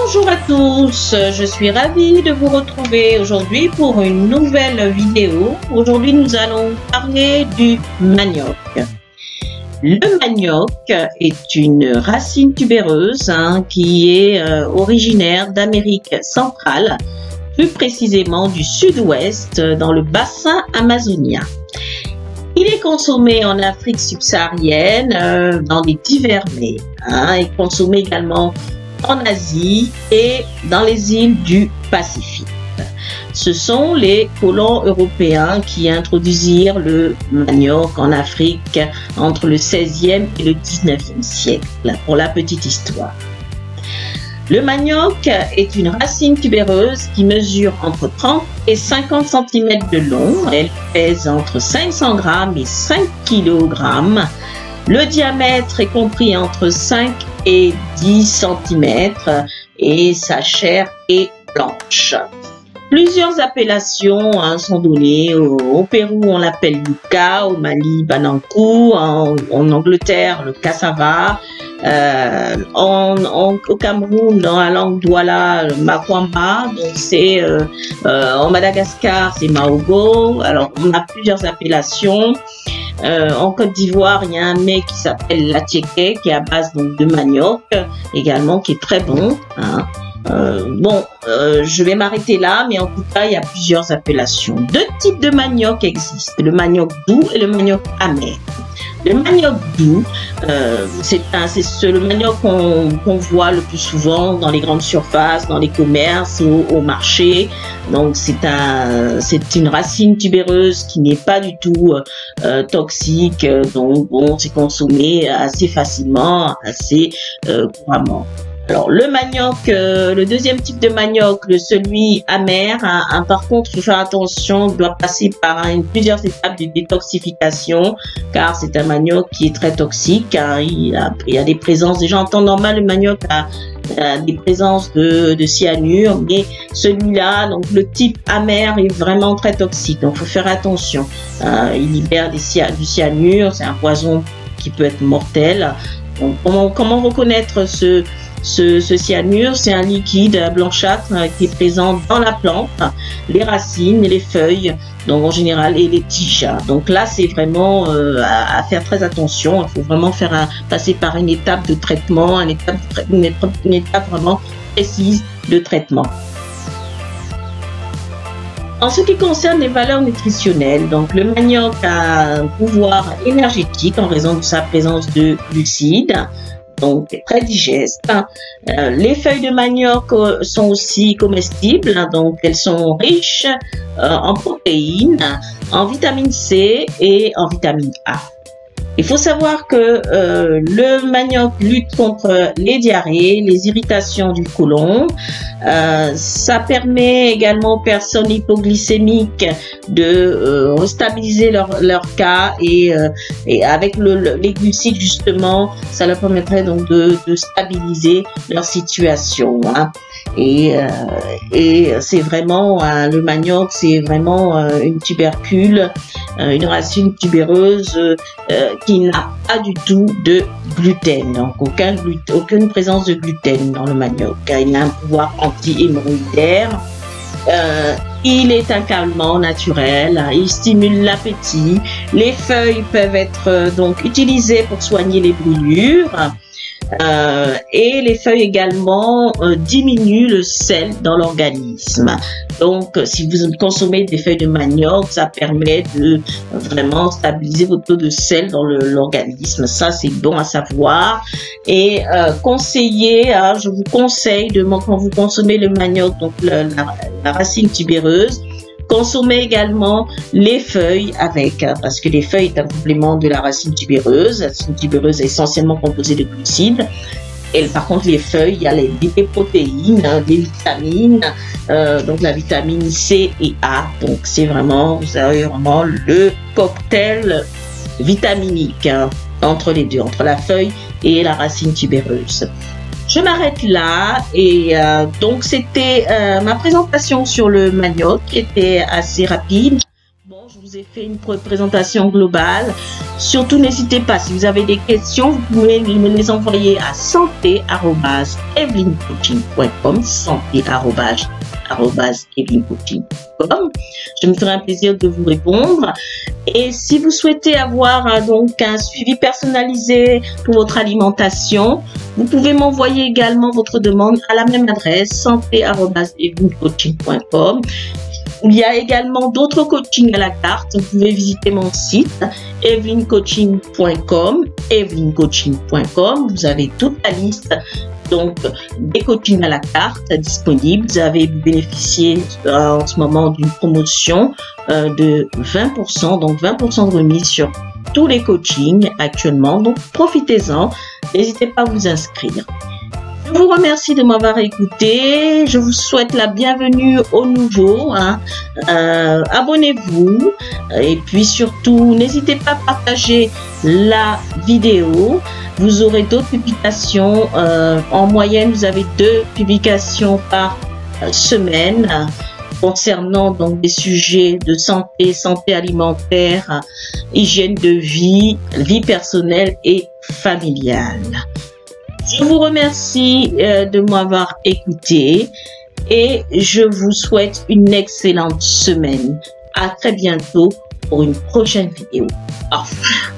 Bonjour à tous, je suis ravie de vous retrouver aujourd'hui pour une nouvelle vidéo. Aujourd'hui, nous allons parler du manioc. Le manioc est une racine tubéreuse qui est originaire d'Amérique centrale, plus précisément du sud-ouest dans le bassin amazonien. Il est consommé en Afrique subsaharienne dans des divers mets. Il est consommé également en Asie et dans les îles du Pacifique. Ce sont les colons européens qui introduisirent le manioc en Afrique entre le 16e et le 19e siècle, pour la petite histoire. Le manioc est une racine tubéreuse qui mesure entre 30 et 50 cm de long. Elle pèse entre 500 g et 5 kg. Le diamètre est compris entre 5 et 10 cm et sa chair est blanche. Plusieurs appellations sont données. Au Pérou, on l'appelle yucca, au Mali, banankou, en Angleterre, le cassava, au Cameroun, dans la langue douala, le makwamba, donc c'est en Madagascar, c'est maogo. Alors, on a plusieurs appellations. En Côte d'Ivoire, il y a un mets qui s'appelle l'attiéké, qui est à base donc de manioc, également, qui est très bon. Je vais m'arrêter là, mais en tout cas, il y a plusieurs appellations. Deux types de manioc existent, le manioc doux et le manioc amer. Le manioc doux, c'est le manioc qu'on voit le plus souvent dans les grandes surfaces, dans les commerces, au marché. Donc c'est une racine tubéreuse qui n'est pas du tout toxique. Donc bon, c'est consommé assez facilement, assez couramment. Alors le manioc, le deuxième type de manioc, celui amer, par contre, il faut faire attention, doit passer par plusieurs étapes de détoxification, car c'est un manioc qui est très toxique. Il y a des présences, déjà en temps normal, le manioc a des présences de cyanure, mais celui-là, donc le type amer, est vraiment très toxique, donc il faut faire attention. Il libère du cyanure, c'est un poison qui peut être mortel. Donc, comment reconnaître ce cyanure? C'est un liquide blanchâtre qui est présent dans la plante, les racines et les feuilles, donc en général, et les tiges. Donc là, c'est vraiment à faire très attention. Il faut vraiment passer par une étape de traitement, une étape vraiment précise de traitement. En ce qui concerne les valeurs nutritionnelles, donc le manioc a un pouvoir énergétique en raison de sa présence de glucides, donc très digeste. Les feuilles de manioc sont aussi comestibles, donc elles sont riches en protéines, en vitamine C et en vitamine A. Il faut savoir que le manioc lutte contre les diarrhées, les irritations du côlon. Ça permet également aux personnes hypoglycémiques de restabiliser leur cas et avec les glucides justement, ça leur permettrait donc de stabiliser leur situation. Et c'est vraiment le manioc, c'est vraiment une tubercule, une racine tubéreuse qui n'a pas du tout de gluten, donc aucune présence de gluten dans le manioc. Il a un pouvoir anti-hémorroïdaire. Il est un calmant naturel, il stimule l'appétit. Les feuilles peuvent être donc utilisées pour soigner les brûlures. Et les feuilles également diminuent le sel dans l'organisme. Donc, si vous consommez des feuilles de manioc, ça permet de vraiment stabiliser votre taux de sel dans l'organisme. Ça, c'est bon à savoir. Et je vous conseille quand vous consommez le manioc, donc la racine tubéreuse, consommez également les feuilles avec, parce que les feuilles est un complément de la racine tubéreuse. La racine tubéreuse est essentiellement composée de glucides. Et par contre, les feuilles, il y a des protéines, des vitamines, donc la vitamine C et A. Donc c'est vraiment, vous avez vraiment le cocktail vitaminique entre les deux, entre la feuille et la racine tubéreuse. Je m'arrête là et donc c'était ma présentation sur le manioc qui était assez rapide. Bon, je vous vous ai fait une présentation globale. Surtout, n'hésitez pas, si vous avez des questions, vous pouvez me les envoyer à santé@evelyncoaching.com, santé@evelyncoaching.com. Je me ferai un plaisir de vous répondre. Et si vous souhaitez avoir donc un suivi personnalisé pour votre alimentation, vous pouvez m'envoyer également votre demande à la même adresse, santé@evelyncoaching.com. Il y a également d'autres coachings à la carte. Vous pouvez visiter mon site evelyncoaching.com, evelyncoaching.com. Vous avez toute la liste donc des coachings à la carte disponibles. Vous avez bénéficié en ce moment d'une promotion de 20%, donc 20% de remise sur tous les coachings actuellement. Donc profitez-en, n'hésitez pas à vous inscrire. Je vous remercie de m'avoir écouté. Je vous souhaite la bienvenue aux nouveaux. Abonnez-vous. Et puis surtout, n'hésitez pas à partager la vidéo. Vous aurez d'autres publications. En moyenne, vous avez 2 publications par semaine concernant donc des sujets de santé, santé alimentaire, hygiène de vie, vie personnelle et familiale. Je vous remercie de m'avoir écouté et je vous souhaite une excellente semaine. À très bientôt pour une prochaine vidéo. Au revoir.